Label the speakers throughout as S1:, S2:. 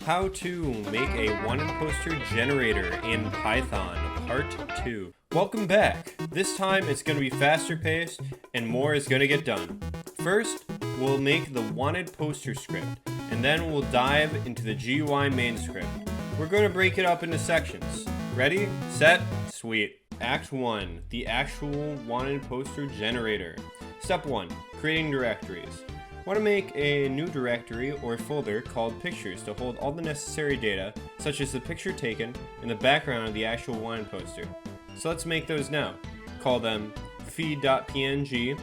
S1: How to make a wanted poster generator in Python, part 2. Welcome back. This time it's going to be faster paced and more is going to get done. First, we'll make the wanted poster script, and then we'll dive into the GUI main script. We're going to break it up into sections. Ready, set, sweet. Act 1, the actual wanted poster generator. Step 1, creating directories. Want to make a new directory or folder called pictures to hold all the necessary data, such as the picture taken and the background of the actual wanted poster. So let's make those now. Call them feed.png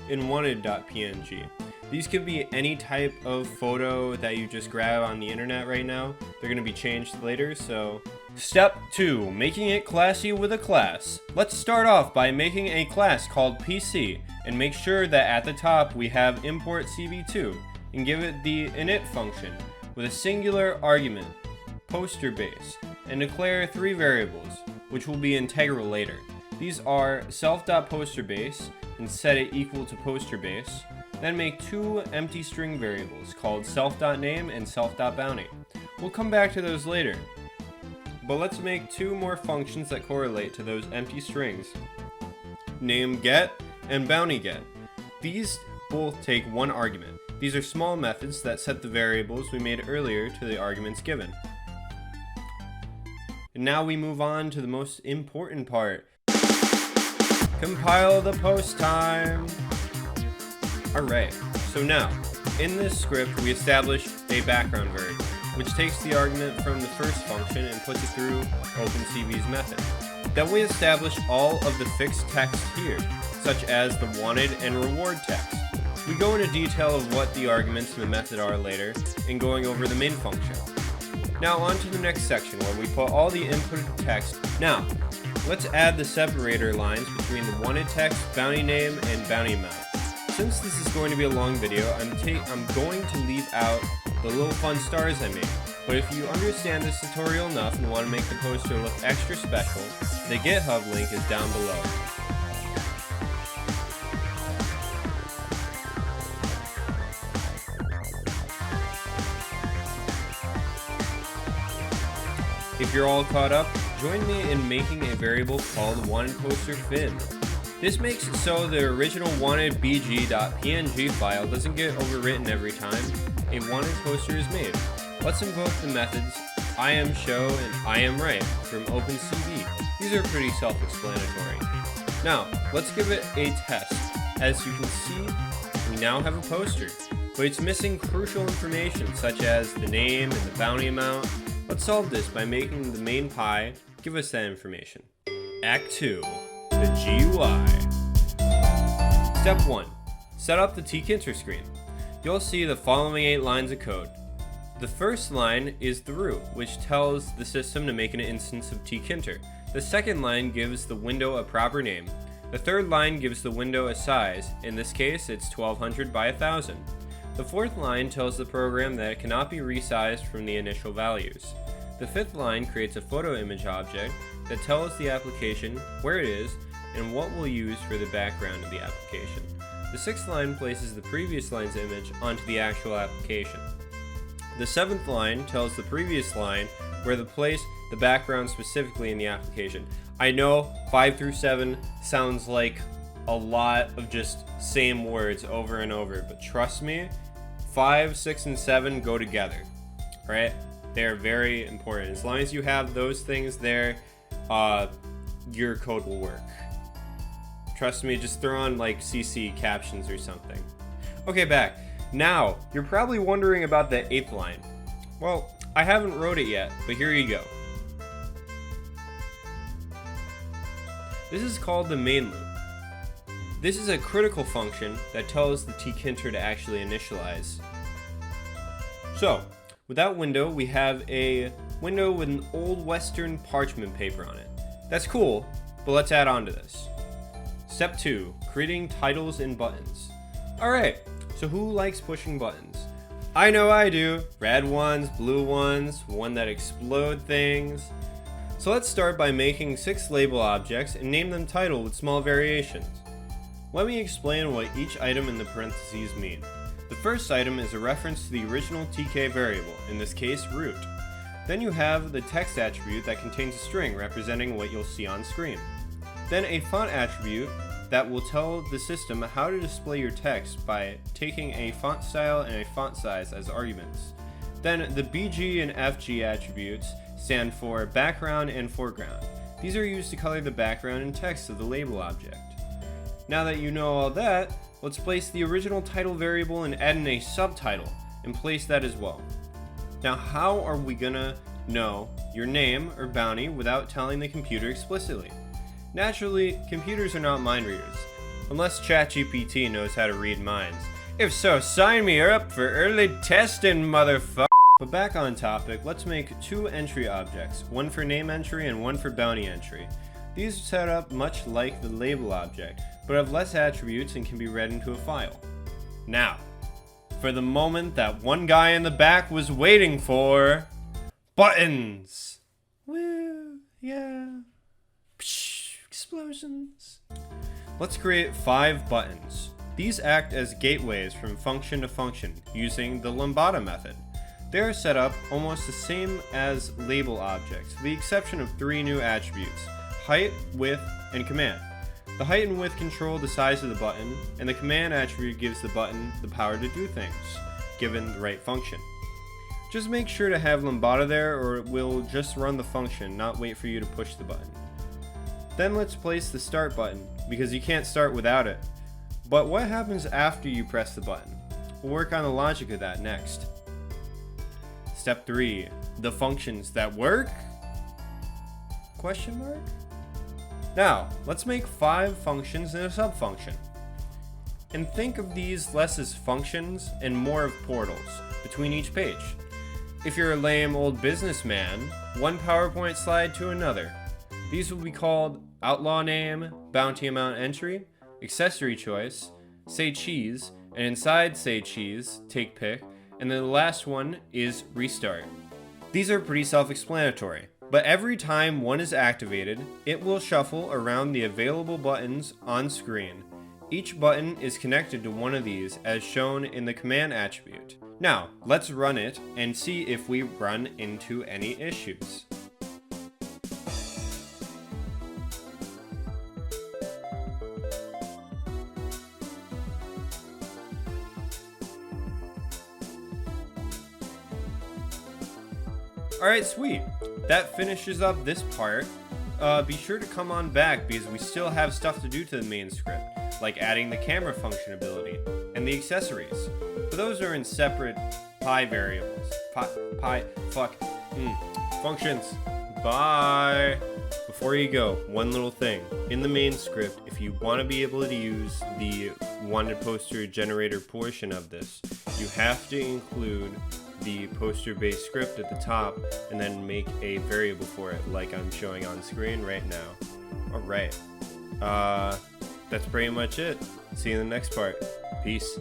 S1: and wanted.png. These could be any type of photo that you just grab on the internet right now. They're going to be changed later, so... Step 2, making it classy with a class. Let's start off by making a class called PC, and make sure that at the top we have import cv2, and give it the init function with a singular argument, poster base, and declare 3 variables, which will be integral later. These are self.posterbase, and set it equal to posterbase. Then make 2 empty string variables called self.name and self.bounty. We'll come back to those later. But let's make 2 more functions that correlate to those empty strings. Name get and bounty get. These both take 1 argument. These are small methods that set the variables we made earlier to the arguments given. And now we move on to the most important part. Compile the post time. Alright, so now, in this script we establish a background variable, which takes the argument from the first function and puts it through OpenCV's method. Then we establish all of the fixed text here, such as the wanted and reward text. We go into detail of what the arguments in the method are later, and going over the main function. Now on to the next section where we put all the inputted text. Now, let's add the separator lines between the wanted text, bounty name, and bounty amount. Since this is going to be a long video, I'm going to leave out the little fun stars I made. But if you understand this tutorial enough and want to make the poster look extra special, the GitHub link is down below. If you're all caught up, join me in making a variable called wanted poster fin. This makes it so the original wanted bg.png file doesn't get overwritten every time a wanted poster is made. Let's invoke the methods IamShow and IamWrite from OpenCV. These are pretty self-explanatory. Now, let's give it a test. As you can see, we now have a poster, but it's missing crucial information such as the name and the bounty amount. Let's solve this by making the main pie give us that information. Act 2. The GUI. Step 1. Set up the tkinter screen. You'll see the following 8 lines of code. The first line is the root, which tells the system to make an instance of tkinter. The second line gives the window a proper name. The third line gives the window a size. In this case, it's 1200 by 1000. The fourth line tells the program that it cannot be resized from the initial values. The fifth line creates a photo image object that tells the application where it is and what we'll use for the background of the application. The sixth line places the previous line's image onto the actual application. The seventh line tells the previous line where to place the background specifically in the application. I know 5 through 7 sounds like a lot of just same words over and over, but trust me, 5, 6, and 7 go together, right? They're very important. As long as you have those things there, your code will work. Trust me, just throw on like CC captions or something. Okay, back. Now, you're probably wondering about the 8th line. Well, I haven't wrote it yet, but here you go. This is called the main loop. This is a critical function that tells the tkinter to actually initialize. So, with that window, we have a window with an old Western parchment paper on it. That's cool, but let's add on to this. Step 2, creating titles and buttons. Alright, so who likes pushing buttons? I know I do. Red ones, blue ones, one that explode things. So let's start by making 6 label objects and name them title with small variations. Let me explain what each item in the parentheses mean. The first item is a reference to the original TK variable, in this case root. Then you have the text attribute that contains a string representing what you'll see on screen. Then a font attribute that will tell the system how to display your text by taking a font style and a font size as arguments. Then the BG and FG attributes stand for background and foreground. These are used to color the background and text of the label object. Now that you know all that, let's place the original title variable and add in a subtitle and place that as well. Now how are we gonna know your name or bounty without telling the computer explicitly? Naturally, computers are not mind readers, unless ChatGPT knows how to read minds. If so, sign me up for early testing, motherfucker. But back on topic, let's make two entry objects, one for name entry and one for bounty entry. These are set up much like the label object, but have less attributes and can be read into a file. Now, for the moment that one guy in the back was waiting for, buttons! Woo, yeah. Psh, explosions. Let's create 5 buttons. These act as gateways from function to function using the lambda method. They are set up almost the same as label objects, with the exception of 3 new attributes: height, width, and command. The height and width control the size of the button, and the command attribute gives the button the power to do things, given the right function. Just make sure to have lambda there or it will just run the function, not wait for you to push the button. Then let's place the start button, because you can't start without it. But what happens after you press the button? We'll work on the logic of that next. Step 3. The functions that work? Question mark? Now, let's make 5 functions and a subfunction. And think of these less as functions and more of portals between each page. If you're a lame old businessman, one PowerPoint slide to another. These will be called outlaw name, bounty amount entry, accessory choice, say cheese, and inside say cheese, take pick, and then the last one is restart. These are pretty self-explanatory, but every time one is activated, it will shuffle around the available buttons on screen. Each button is connected to one of these as shown in the command attribute. Now, let's run it and see if we run into any issues. Alright, sweet. That finishes up this part. Be sure to come on back because we still have stuff to do to the main script, like adding the camera function ability and the accessories. But those are in separate pi variables. Functions. Bye. Before you go, one little thing. In the main script, if you want to be able to use the wanted poster generator portion of this, you have to include the poster based script at the top and then make a variable for it like I'm showing on screen right now. Alright, that's pretty much it. See you in the next part. Peace.